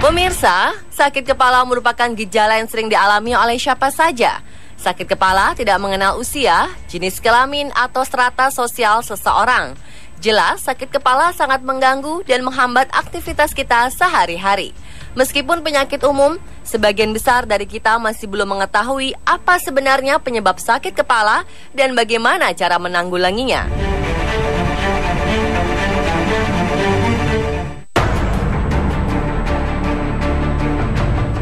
Pemirsa, sakit kepala merupakan gejala yang sering dialami oleh siapa saja. Sakit kepala tidak mengenal usia, jenis kelamin, atau strata sosial seseorang. Jelas, sakit kepala sangat mengganggu dan menghambat aktivitas kita sehari-hari. Meskipun penyakit umum, sebagian besar dari kita masih belum mengetahui apa sebenarnya penyebab sakit kepala dan bagaimana cara menanggulanginya.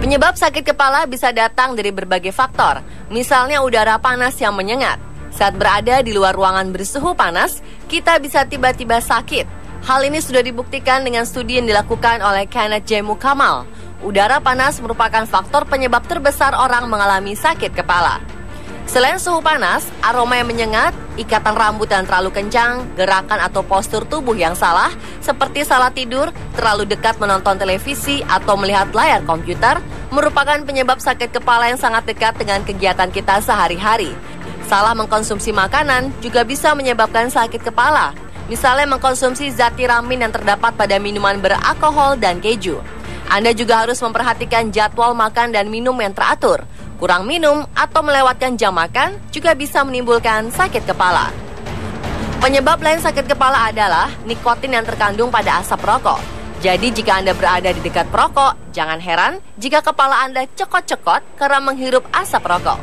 Penyebab sakit kepala bisa datang dari berbagai faktor, misalnya udara panas yang menyengat. Saat berada di luar ruangan bersuhu panas, kita bisa tiba-tiba sakit. Hal ini sudah dibuktikan dengan studi yang dilakukan oleh Kenneth J. Mukamal. Udara panas merupakan faktor penyebab terbesar orang mengalami sakit kepala. Selain suhu panas, aroma yang menyengat, ikatan rambut yang terlalu kencang, gerakan atau postur tubuh yang salah, seperti salah tidur, terlalu dekat menonton televisi, atau melihat layar komputer, merupakan penyebab sakit kepala yang sangat dekat dengan kegiatan kita sehari-hari. Salah mengkonsumsi makanan juga bisa menyebabkan sakit kepala. Misalnya mengkonsumsi zat tiramin yang terdapat pada minuman beralkohol dan keju. Anda juga harus memperhatikan jadwal makan dan minum yang teratur. Kurang minum atau melewatkan jam makan juga bisa menimbulkan sakit kepala. Penyebab lain sakit kepala adalah nikotin yang terkandung pada asap rokok. Jadi jika Anda berada di dekat perokok, jangan heran jika kepala Anda cekot-cekot karena menghirup asap rokok.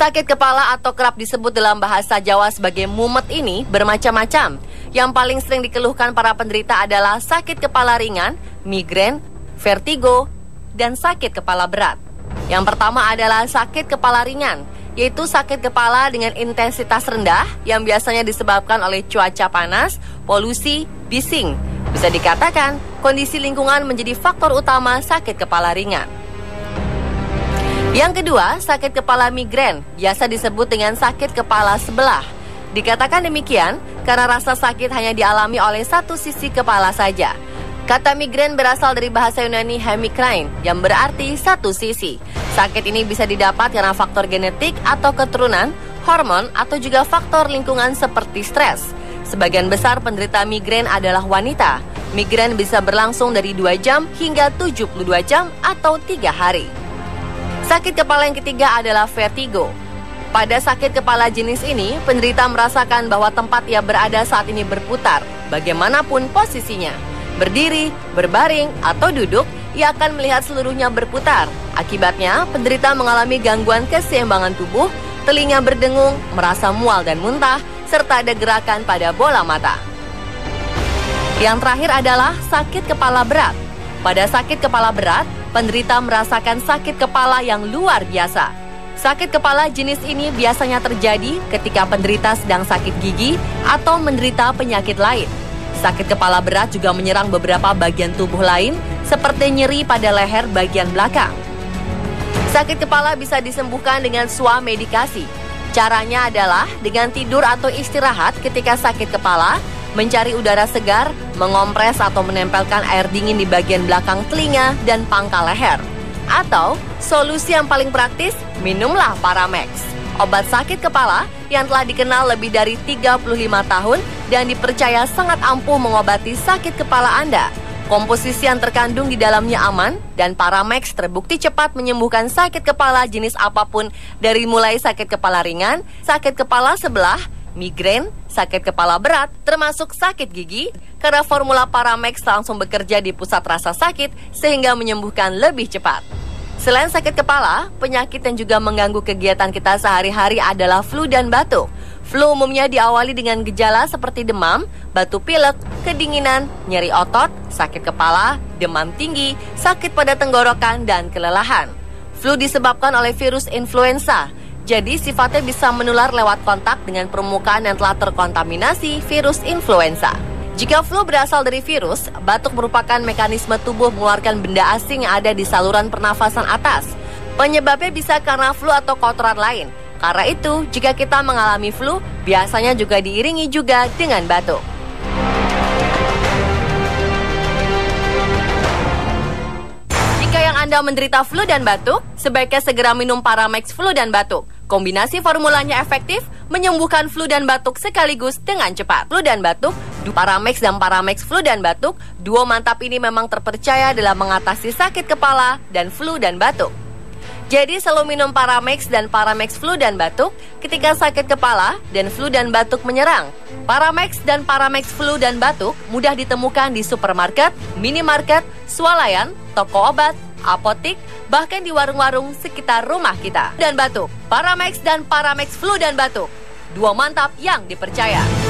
Sakit kepala atau kerap disebut dalam bahasa Jawa sebagai mumet ini bermacam-macam. Yang paling sering dikeluhkan para penderita adalah sakit kepala ringan, migrain, vertigo, dan sakit kepala berat. Yang pertama adalah sakit kepala ringan, yaitu sakit kepala dengan intensitas rendah yang biasanya disebabkan oleh cuaca panas, polusi, bising. Bisa dikatakan, kondisi lingkungan menjadi faktor utama sakit kepala ringan. Yang kedua, sakit kepala migrain, biasa disebut dengan sakit kepala sebelah. Dikatakan demikian karena rasa sakit hanya dialami oleh satu sisi kepala saja. Kata migrain berasal dari bahasa Yunani hemikrein, yang berarti satu sisi. Sakit ini bisa didapat karena faktor genetik atau keturunan, hormon, atau juga faktor lingkungan seperti stres. Sebagian besar penderita migrain adalah wanita. Migrain bisa berlangsung dari 2 jam hingga 72 jam atau 3 hari. Sakit kepala yang ketiga adalah vertigo. Pada sakit kepala jenis ini, penderita merasakan bahwa tempat ia berada saat ini berputar, bagaimanapun posisinya. Berdiri, berbaring, atau duduk, ia akan melihat seluruhnya berputar. Akibatnya, penderita mengalami gangguan keseimbangan tubuh, telinga berdengung, merasa mual dan muntah, serta ada gerakan pada bola mata. Yang terakhir adalah sakit kepala berat. Pada sakit kepala berat, penderita merasakan sakit kepala yang luar biasa. Sakit kepala jenis ini biasanya terjadi ketika penderita sedang sakit gigi atau menderita penyakit lain. Sakit kepala berat juga menyerang beberapa bagian tubuh lain, seperti nyeri pada leher bagian belakang. Sakit kepala bisa disembuhkan dengan swamedikasi. Caranya adalah dengan tidur atau istirahat ketika sakit kepala, mencari udara segar, mengompres atau menempelkan air dingin di bagian belakang telinga dan pangkal leher. Atau, solusi yang paling praktis, minumlah Paramex. Obat sakit kepala yang telah dikenal lebih dari 35 tahun dan dipercaya sangat ampuh mengobati sakit kepala Anda. Komposisi yang terkandung di dalamnya aman dan Paramex terbukti cepat menyembuhkan sakit kepala jenis apapun dari mulai sakit kepala ringan, sakit kepala sebelah, migrain, sakit kepala berat, termasuk sakit gigi, karena formula Paramex langsung bekerja di pusat rasa sakit sehingga menyembuhkan lebih cepat. Selain sakit kepala, penyakit yang juga mengganggu kegiatan kita sehari-hari adalah flu dan batuk. Flu umumnya diawali dengan gejala seperti demam, batuk pilek, kedinginan, nyeri otot, sakit kepala, demam tinggi, sakit pada tenggorokan, dan kelelahan. Flu disebabkan oleh virus influenza. Jadi sifatnya bisa menular lewat kontak dengan permukaan yang telah terkontaminasi virus influenza. Jika flu berasal dari virus, batuk merupakan mekanisme tubuh mengeluarkan benda asing yang ada di saluran pernafasan atas. Penyebabnya bisa karena flu atau kotoran lain. Karena itu, jika kita mengalami flu, biasanya juga diiringi juga dengan batuk. Jika yang Anda menderita flu dan batuk, sebaiknya segera minum Paramex flu dan batuk. Kombinasi formulanya efektif, menyembuhkan flu dan batuk sekaligus dengan cepat. Flu dan batuk, Paramex dan Paramex flu dan batuk, duo mantap ini memang terpercaya dalam mengatasi sakit kepala dan flu dan batuk. Jadi selalu minum Paramex dan Paramex flu dan batuk ketika sakit kepala dan flu dan batuk menyerang. Paramex dan Paramex flu dan batuk mudah ditemukan di supermarket, minimarket, swalayan, toko obat, apotik, bahkan di warung-warung sekitar rumah kita. Dan batuk, Paramex dan Paramex flu dan batuk, duo mantap yang dipercaya.